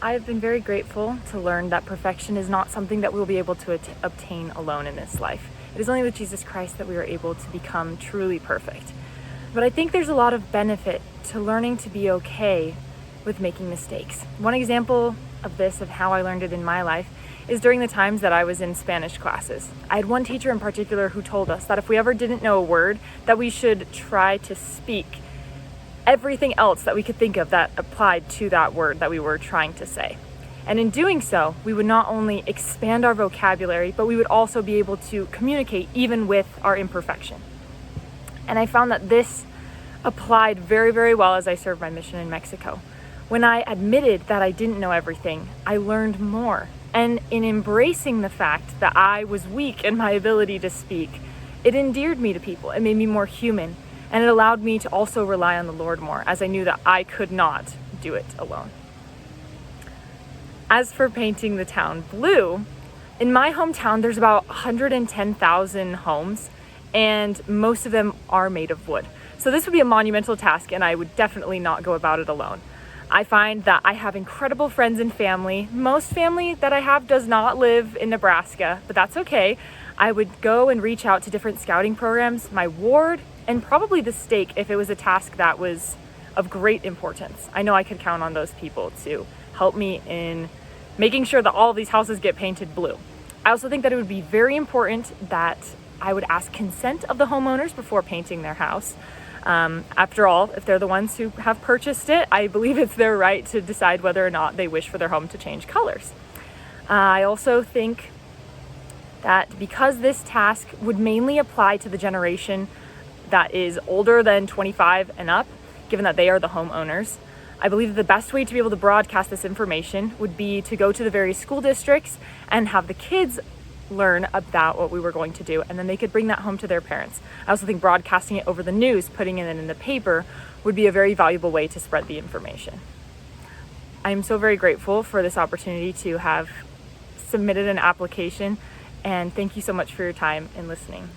I have been very grateful to learn that perfection is not something that we'll be able to obtain alone in this life. It is only with Jesus Christ that we are able to become truly perfect. But I think there's a lot of benefit to learning to be okay with making mistakes. One example of this, of how I learned it in my life, is during the times that I was in Spanish classes. I had one teacher in particular who told us that if we ever didn't know a word, that we should try to speak everything else that we could think of that applied to that word that we were trying to say. And in doing so, we would not only expand our vocabulary, but we would also be able to communicate even with our imperfection. And I found that this applied very, very well as I served my mission in Mexico. When I admitted that I didn't know everything, I learned more. And in embracing the fact that I was weak in my ability to speak, it endeared me to people. It made me more human. And it allowed me to also rely on the Lord more, as I knew that I could not do it alone. As for painting the town blue, in my hometown, there's about 110,000 homes, and most of them are made of wood. So this would be a monumental task, and I would definitely not go about it alone. I find that I have incredible friends and family. Most family that I have does not live in Nebraska, but that's okay. I would go and reach out to different scouting programs, my ward, and probably the stake if it was a task that was of great importance. I know I could count on those people to help me in making sure that all of these houses get painted blue. I also think that it would be very important that I would ask consent of the homeowners before painting their house. After all, if they're the ones who have purchased it, I believe it's their right to decide whether or not they wish for their home to change colors. I also think that because this task would mainly apply to the generation that is older than 25 and up, given that they are the homeowners, I believe that the best way to be able to broadcast this information would be to go to the various school districts and have the kids learn about what we were going to do, and then they could bring that home to their parents. I also think broadcasting it over the news, putting it in the paper, would be a very valuable way to spread the information. I am so very grateful for this opportunity to have submitted an application, and thank you so much for your time and listening.